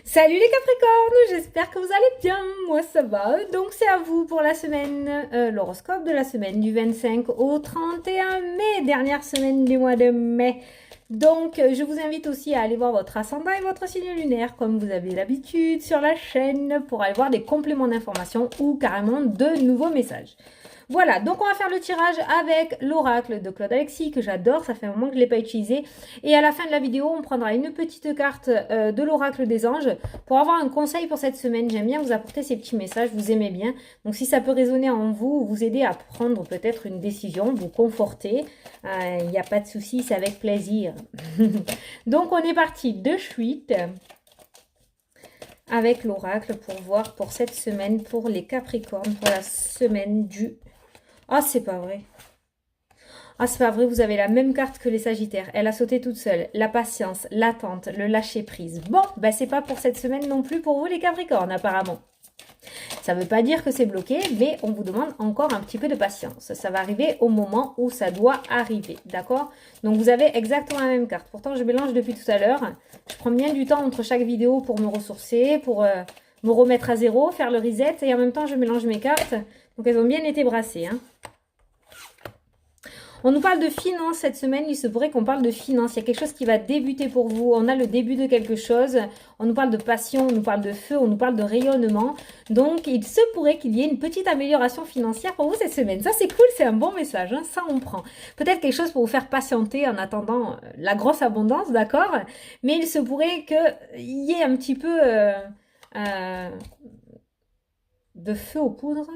Salut les Capricornes, j'espère que vous allez bien, moi ça va. Donc c'est à vous pour la semaine, l'horoscope de la semaine du 25 au 31 mai, dernière semaine du mois de mai. Donc je vous invite aussi à aller voir votre ascendant et votre signe lunaire comme vous avez l'habitude sur la chaîne pour aller voir des compléments d'informations ou carrément de nouveaux messages. Voilà, donc on va faire le tirage avec l'oracle de Claude Alexis que j'adore, ça fait un moment que je ne l'ai pas utilisé. Et à la fin de la vidéo, on prendra une petite carte de l'oracle des anges pour avoir un conseil pour cette semaine. J'aime bien vous apporter ces petits messages, vous aimez bien. Donc si ça peut résonner en vous, vous aider à prendre peut-être une décision, vous conforter, il n'y a pas de souci, c'est avec plaisir. Donc on est parti de suite avec l'oracle pour voir pour cette semaine, pour les Capricornes, pour la semaine du... Ah, c'est pas vrai. Ah, c'est pas vrai, vous avez la même carte que les Sagittaires. Elle a sauté toute seule. La patience, l'attente, le lâcher-prise. Bon, ben c'est pas pour cette semaine non plus pour vous les Capricornes, apparemment. Ça veut pas dire que c'est bloqué, mais on vous demande encore un petit peu de patience. Ça va arriver au moment où ça doit arriver, d'accord? Donc vous avez exactement la même carte. Pourtant, je mélange depuis tout à l'heure. Je prends bien du temps entre chaque vidéo pour me ressourcer, pour me remettre à zéro, faire le reset, et en même temps, je mélange mes cartes. Donc elles ont bien été brassées, hein. On nous parle de finances cette semaine, il se pourrait qu'on parle de finances. Il y a quelque chose qui va débuter pour vous. On a le début de quelque chose. On nous parle de passion, on nous parle de feu, on nous parle de rayonnement. Donc, il se pourrait qu'il y ait une petite amélioration financière pour vous cette semaine. Ça, c'est cool, c'est un bon message. Hein, ça, on prend. Peut-être quelque chose pour vous faire patienter en attendant la grosse abondance, d'accord? Mais il se pourrait qu'il y ait un petit peu de feu aux poudres.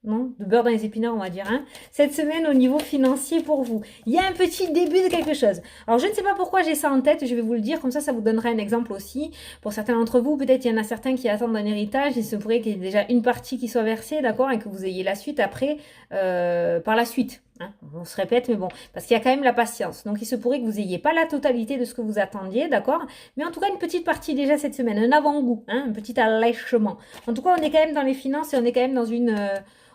Non, de beurre dans les épinards, on va dire. Hein. Cette semaine, au niveau financier pour vous, il y a un petit début de quelque chose. Alors, je ne sais pas pourquoi j'ai ça en tête, je vais vous le dire, comme ça vous donnera un exemple aussi. Pour certains d'entre vous, peut-être il y en a certains qui attendent un héritage, il se pourrait qu'il y ait déjà une partie qui soit versée, d'accord, et que vous ayez la suite après, par la suite. Hein. On se répète, mais bon, parce qu'il y a quand même la patience. Donc, il se pourrait que vous n'ayez pas la totalité de ce que vous attendiez, d'accord? Mais en tout cas, une petite partie déjà cette semaine, un avant-goût, hein, un petit allèchement. En tout cas, on est quand même dans les finances et on est quand même dans une...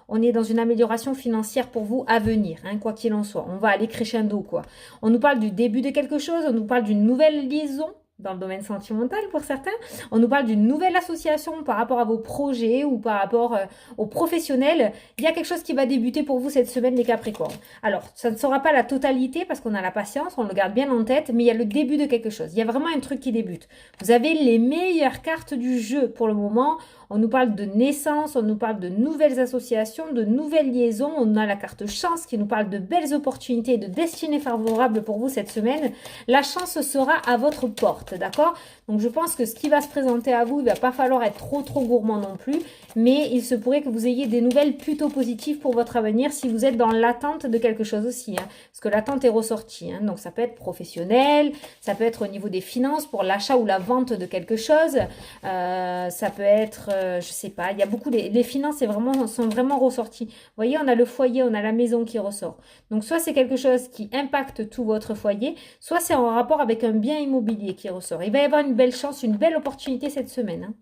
on est dans une amélioration financière pour vous à venir, hein, quoi qu'il en soit. On va aller crescendo, quoi. On nous parle du début de quelque chose, on nous parle d'une nouvelle liaison dans le domaine sentimental pour certains. On nous parle d'une nouvelle association par rapport à vos projets ou par rapport aux professionnels. Il y a quelque chose qui va débuter pour vous cette semaine, les Capricornes. Alors, ça ne sera pas la totalité parce qu'on a la patience, on le garde bien en tête, mais il y a le début de quelque chose. Il y a vraiment un truc qui débute. Vous avez les meilleures cartes du jeu pour le moment. On nous parle de naissance, on nous parle de nouvelles associations, de nouvelles liaisons. On a la carte chance qui nous parle de belles opportunités, de destinées favorables pour vous cette semaine. La chance sera à votre porte, d'accord? Donc je pense que ce qui va se présenter à vous, il ne va pas falloir être trop gourmand non plus. Mais il se pourrait que vous ayez des nouvelles plutôt positives pour votre avenir si vous êtes dans l'attente de quelque chose aussi. Hein, parce que l'attente est ressortie. Hein, donc ça peut être professionnel, ça peut être au niveau des finances pour l'achat ou la vente de quelque chose. Ça peut être, je sais pas, il y a beaucoup, les finances sont vraiment ressorties. Vous voyez, on a le foyer, on a la maison qui ressort. Donc soit c'est quelque chose qui impacte tout votre foyer, soit c'est en rapport avec un bien immobilier qui ressort. Il va y avoir une belle chance, une belle opportunité cette semaine. Hein.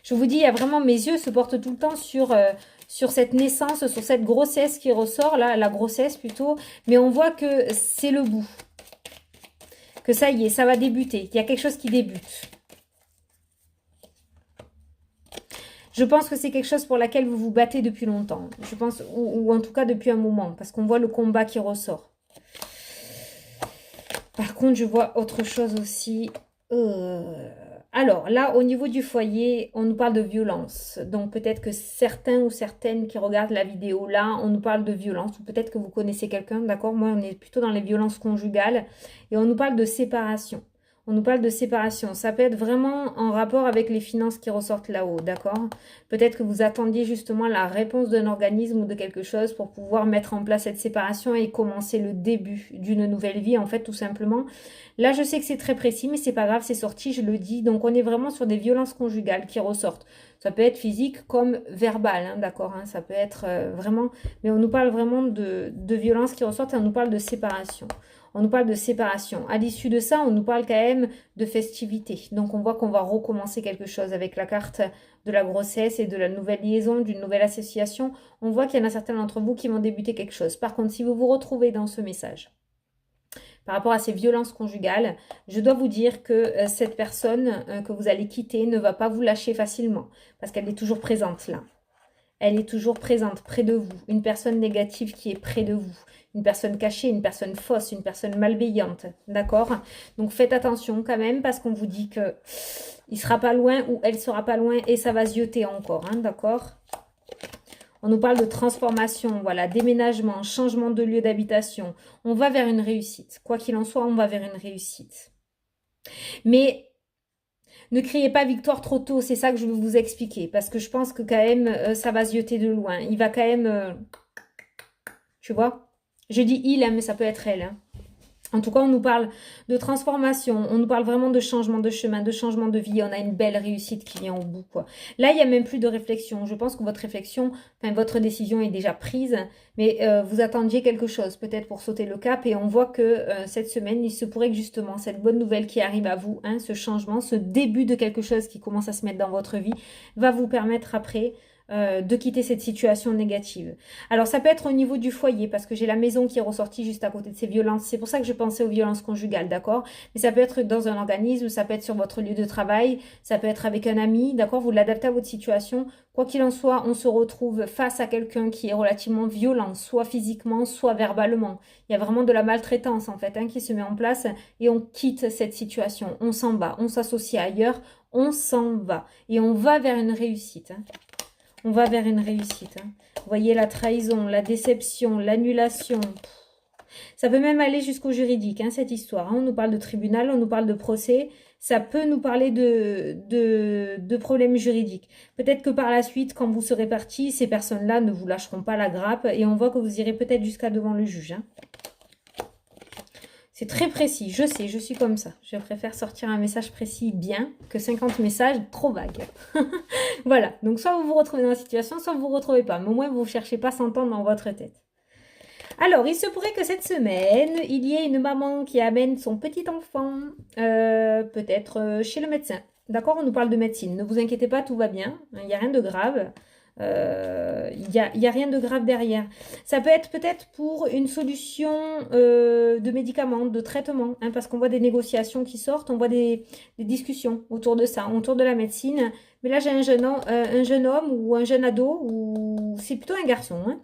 Je vous dis, il y a vraiment, mes yeux se portent tout le temps sur cette naissance, sur cette grossesse qui ressort, là, la grossesse plutôt. Mais on voit que c'est le bout. Que ça y est, ça va débuter. Il y a quelque chose qui débute. Je pense que c'est quelque chose pour laquelle vous vous battez depuis longtemps. Je pense, ou en tout cas depuis un moment, parce qu'on voit le combat qui ressort. Par contre, je vois autre chose aussi. Alors, là, au niveau du foyer, on nous parle de violence. Donc, peut-être que certains ou certaines qui regardent la vidéo là, on nous parle de violence. Ou peut-être que vous connaissez quelqu'un, d'accord? Moi, on est plutôt dans les violences conjugales. Et on nous parle de séparation. On nous parle de séparation. Ça peut être vraiment en rapport avec les finances qui ressortent là-haut, d'accord? Peut-être que vous attendiez justement la réponse d'un organisme ou de quelque chose pour pouvoir mettre en place cette séparation et commencer le début d'une nouvelle vie, en fait, tout simplement. Là, je sais que c'est très précis, mais c'est pas grave, c'est sorti, je le dis. Donc, on est vraiment sur des violences conjugales qui ressortent. Ça peut être physique comme verbal, hein, d'accord, hein, ça peut être vraiment... Mais on nous parle vraiment de violences qui ressortent et on nous parle de séparation. On nous parle de séparation. À l'issue de ça, on nous parle quand même de festivité. Donc, on voit qu'on va recommencer quelque chose avec la carte de la grossesse et de la nouvelle liaison, d'une nouvelle association. On voit qu'il y en a certains d'entre vous qui vont débuter quelque chose. Par contre, si vous vous retrouvez dans ce message, par rapport à ces violences conjugales, je dois vous dire que cette personne que vous allez quitter ne va pas vous lâcher facilement parce qu'elle est toujours présente là. Elle est toujours présente près de vous. Une personne négative qui est près de vous. Une personne cachée, une personne fausse, une personne malveillante. D'accord? Donc faites attention quand même parce qu'on vous dit que il sera pas loin ou elle sera pas loin et ça va zioter encore. Hein, d'accord? On nous parle de transformation, voilà, déménagement, changement de lieu d'habitation. On va vers une réussite. Quoi qu'il en soit, on va vers une réussite. Mais ne criez pas victoire trop tôt, c'est ça que je veux vous expliquer. Parce que je pense que quand même, ça va zioter de loin. Il va quand même... tu vois? Je dis il, hein, mais ça peut être elle. Hein. En tout cas, on nous parle de transformation, on nous parle vraiment de changement de chemin, de changement de vie. On a une belle réussite qui vient au bout, quoi. Là, il n'y a même plus de réflexion. Je pense que votre réflexion, enfin, votre décision est déjà prise, mais vous attendiez quelque chose, peut-être pour sauter le cap. Et on voit que cette semaine, il se pourrait que justement, cette bonne nouvelle qui arrive à vous, hein, ce changement, ce début de quelque chose qui commence à se mettre dans votre vie, va vous permettre après... de quitter cette situation négative. Alors ça peut être au niveau du foyer parce que j'ai la maison qui est ressortie juste à côté de ces violences. C'est pour ça que je pensais aux violences conjugales, d'accord? Mais ça peut être dans un organisme, ça peut être sur votre lieu de travail, ça peut être avec un ami, d'accord? Vous l'adaptez à votre situation. Quoi qu'il en soit, on se retrouve face à quelqu'un qui est relativement violent, soit physiquement, soit verbalement. Il y a vraiment de la maltraitance en fait hein, qui se met en place et on quitte cette situation. On s'en va, on s'associe ailleurs, on s'en va et on va vers une réussite. Hein. On va vers une réussite. Hein. Vous voyez la trahison, la déception, l'annulation. Ça peut même aller jusqu'au juridique, hein, cette histoire. Hein. On nous parle de tribunal, on nous parle de procès. Ça peut nous parler de problèmes juridiques. Peut-être que par la suite, quand vous serez partis, ces personnes-là ne vous lâcheront pas la grappe. Et on voit que vous irez peut-être jusqu'à devant le juge. Hein. C'est très précis, je sais, je suis comme ça. Je préfère sortir un message précis bien que 50 messages trop vagues. Voilà, donc soit vous vous retrouvez dans la situation, soit vous ne vous retrouvez pas. Mais au moins, vous ne cherchez pas à s'entendre dans votre tête. Alors, il se pourrait que cette semaine, il y ait une maman qui amène son petit enfant, peut-être chez le médecin. D'accord? On nous parle de médecine. Ne vous inquiétez pas, tout va bien. Il n'y a rien de grave. Il y a rien de grave derrière. Ça peut être peut-être pour une solution de médicaments, de traitement, hein, parce qu'on voit des négociations qui sortent, on voit des discussions autour de ça, autour de la médecine. Mais là, j'ai un jeune homme ou un jeune ado, ou c'est plutôt un garçon. Hein.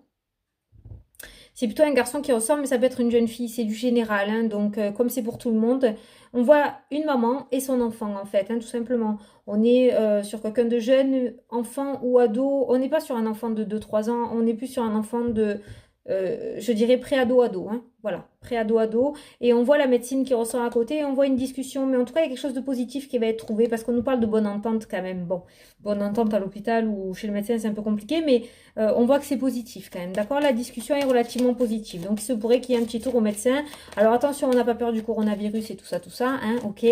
C'est plutôt un garçon qui ressort, mais ça peut être une jeune fille, c'est du général. Hein, donc, comme c'est pour tout le monde, on voit une maman et son enfant, en fait, hein, tout simplement. On est sur quelqu'un de jeune, enfant ou ado. On n'est pas sur un enfant de 2-3 ans, on est plus sur un enfant de, je dirais, pré-ado-ado. Hein, voilà, pré-ado-ado. Et on voit la médecine qui ressort à côté, et on voit une discussion. Mais en tout cas, il y a quelque chose de positif qui va être trouvé, parce qu'on nous parle de bonne entente quand même. Bon, bonne entente à l'hôpital ou chez le médecin, c'est un peu compliqué, mais... on voit que c'est positif quand même, d'accord? La discussion est relativement positive. Donc, il se pourrait qu'il y ait un petit tour au médecin. Alors, attention, on n'a pas peur du coronavirus et tout ça, hein, ok?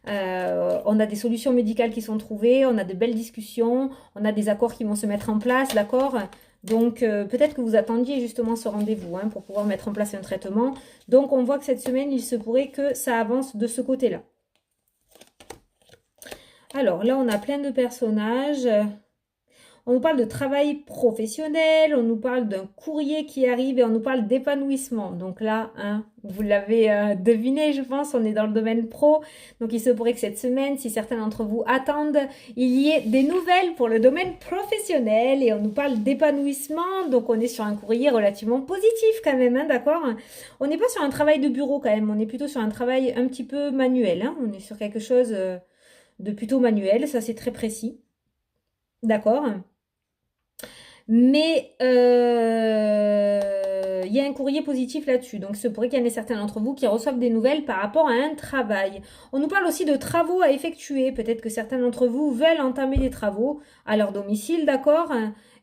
On a des solutions médicales qui sont trouvées, on a de belles discussions, on a des accords qui vont se mettre en place, d'accord? Donc, peut-être que vous attendiez justement ce rendez-vous hein, pour pouvoir mettre en place un traitement. Donc, on voit que cette semaine, il se pourrait que ça avance de ce côté-là. Alors, là, on a plein de personnages... On nous parle de travail professionnel, on nous parle d'un courrier qui arrive et on nous parle d'épanouissement. Donc là, hein, vous l'avez deviné, je pense, on est dans le domaine pro. Donc il se pourrait que cette semaine, si certains d'entre vous attendent, il y ait des nouvelles pour le domaine professionnel et on nous parle d'épanouissement. Donc on est sur un courrier relativement positif quand même, hein, d'accord? On n'est pas sur un travail de bureau quand même, on est plutôt sur un travail un petit peu manuel. Hein. On est sur quelque chose de plutôt manuel, ça c'est très précis. D'accord? Mais il y a un courrier positif là-dessus. Donc, il se pourrait qu'il y en ait certains d'entre vous qui reçoivent des nouvelles par rapport à un travail. On nous parle aussi de travaux à effectuer. Peut-être que certains d'entre vous veulent entamer des travaux à leur domicile, d'accord?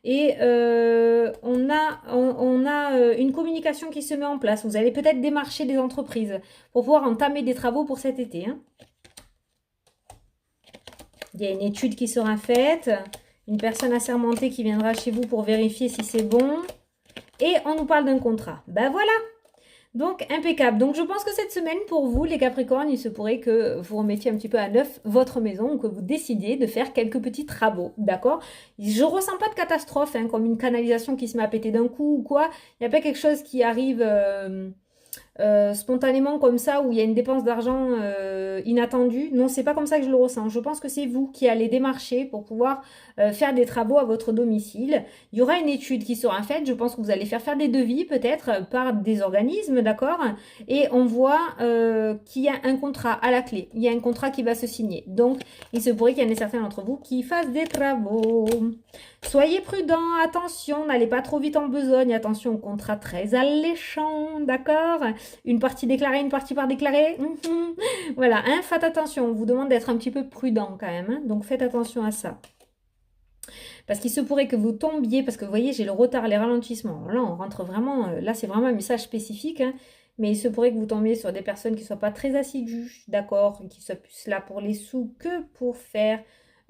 Et on a une communication qui se met en place. Vous allez peut-être démarcher des entreprises pour pouvoir entamer des travaux pour cet été. Hein. Il y a une étude qui sera faite. Une personne assermentée qui viendra chez vous pour vérifier si c'est bon. Et on nous parle d'un contrat. Ben voilà. Donc, impeccable. Donc, je pense que cette semaine, pour vous, les Capricornes, il se pourrait que vous remettiez un petit peu à neuf votre maison ou que vous décidiez de faire quelques petits travaux. D'accord? Je ne ressens pas de catastrophe, hein, comme une canalisation qui se met à péter d'un coup ou quoi. Il n'y a pas quelque chose qui arrive... spontanément comme ça, où il y a une dépense d'argent inattendue. Non, c'est pas comme ça que je le ressens. Je pense que c'est vous qui allez démarcher pour pouvoir faire des travaux à votre domicile. Il y aura une étude qui sera faite. Je pense que vous allez faire des devis peut-être par des organismes, d'accord? Et on voit qu'il y a un contrat à la clé. Il y a un contrat qui va se signer. Donc, il se pourrait qu'il y en ait certains d'entre vous qui fassent des travaux. Soyez prudents, attention, n'allez pas trop vite en besogne. Attention au contrat très alléchant, d'accord? Une partie déclarée, une partie pas déclarée. Voilà, hein, faites attention. On vous demande d'être un petit peu prudent quand même. Hein, donc, faites attention à ça. Parce qu'il se pourrait que vous tombiez, parce que vous voyez, j'ai le retard, les ralentissements. Là, on rentre vraiment, là, c'est vraiment un message spécifique, hein, mais il se pourrait que vous tombiez sur des personnes qui ne soient pas très assidues, d'accord, qui soient plus là pour les sous que pour faire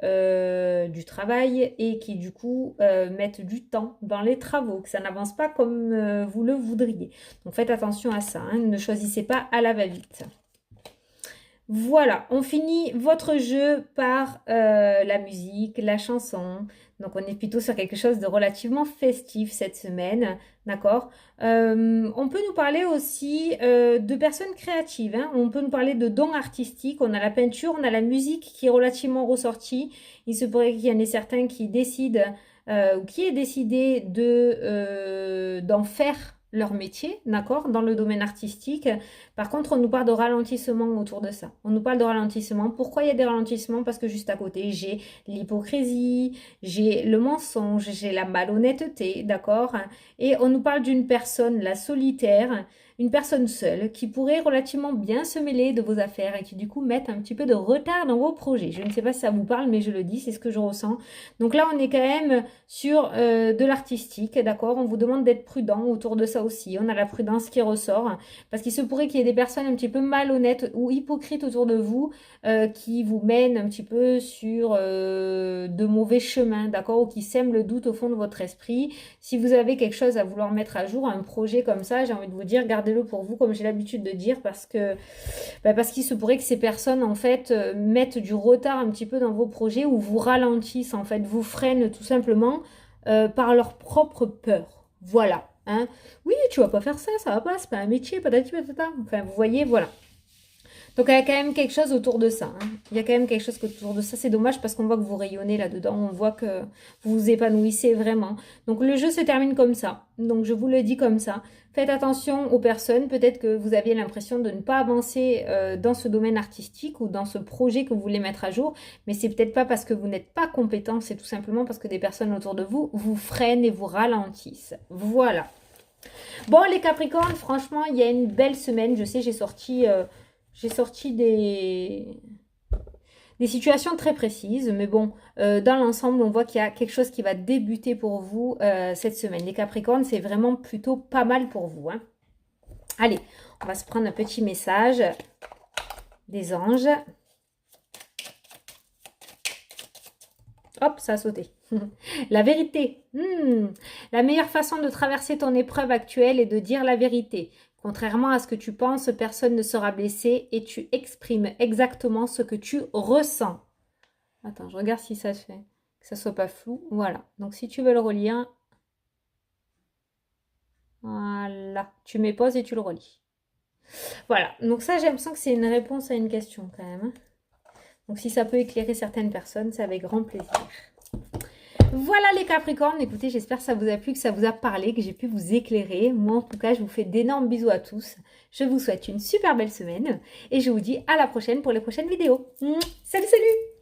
du travail et qui, du coup, mettent du temps dans les travaux, que ça n'avance pas comme vous le voudriez. Donc, faites attention à ça, hein, ne choisissez pas à la va-vite. Voilà, on finit votre jeu par la musique, la chanson. Donc, on est plutôt sur quelque chose de relativement festif cette semaine, d'accord? On peut nous parler aussi de personnes créatives, hein. On peut nous parler de dons artistiques. On a la peinture, on a la musique qui est relativement ressortie. Il se pourrait qu'il y en ait certains qui décident ou qui aient décidé d'en faire leur métier, d'accord, dans le domaine artistique. Par contre, on nous parle de ralentissement autour de ça. On nous parle de ralentissement. Pourquoi il y a des ralentissements? Parce que juste à côté, j'ai l'hypocrisie, j'ai le mensonge, j'ai la malhonnêteté, d'accord? Et on nous parle d'une personne, la solitaire, une personne seule, qui pourrait relativement bien se mêler de vos affaires et qui du coup mettent un petit peu de retard dans vos projets. Je ne sais pas si ça vous parle, mais je le dis, c'est ce que je ressens. Donc là, on est quand même sur de l'artistique, d'accord? On vous demande d'être prudent autour de ça aussi. On a la prudence qui ressort, parce qu'il se pourrait qu'il y ait des personnes un petit peu malhonnêtes ou hypocrites autour de vous qui vous mènent un petit peu sur de mauvais chemins, d'accord? Ou qui sèment le doute au fond de votre esprit. Si vous avez quelque chose à vouloir mettre à jour, un projet comme ça, j'ai envie de vous dire, gardez-le pour vous, comme j'ai l'habitude de dire, parce qu'il se pourrait que ces personnes, en fait, mettent du retard un petit peu dans vos projets ou vous ralentissent, en fait, vous freinent tout simplement par leur propre peur. Voilà. Hein. Oui, tu vas pas faire ça, ça va pas, c'est pas un métier, patati patata. Enfin, vous voyez, voilà. Donc, il y a quand même quelque chose autour de ça. Hein. Il y a quand même quelque chose autour de ça. C'est dommage parce qu'on voit que vous rayonnez là-dedans. On voit que vous vous épanouissez vraiment. Donc, le jeu se termine comme ça. Donc, je vous le dis comme ça. Faites attention aux personnes. Peut-être que vous aviez l'impression de ne pas avancer dans ce domaine artistique ou dans ce projet que vous voulez mettre à jour. Mais c'est peut-être pas parce que vous n'êtes pas compétent. C'est tout simplement parce que des personnes autour de vous vous freinent et vous ralentissent. Voilà. Bon, les Capricornes, franchement, il y a une belle semaine. Je sais, j'ai sorti des situations très précises, mais bon, dans l'ensemble, on voit qu'il y a quelque chose qui va débuter pour vous cette semaine. Les Capricornes, c'est vraiment plutôt pas mal pour vous. Hein. Allez, on va se prendre un petit message des anges. Hop, ça a sauté. La vérité. La meilleure façon de traverser ton épreuve actuelle est de dire la vérité. Contrairement à ce que tu penses, personne ne sera blessé et tu exprimes exactement ce que tu ressens. Attends, je regarde si ça se fait. Que ça soit pas flou. Voilà. Donc, si tu veux le relire, voilà. Tu mets pause et tu le relis. Voilà. Donc, ça, j'ai l'impression que c'est une réponse à une question quand même. Donc, si ça peut éclairer certaines personnes, c'est avec grand plaisir. Voilà les Capricornes, écoutez, j'espère que ça vous a plu, que ça vous a parlé, que j'ai pu vous éclairer. Moi, en tout cas, je vous fais d'énormes bisous à tous. Je vous souhaite une super belle semaine et je vous dis à la prochaine pour les prochaines vidéos. Salut, salut!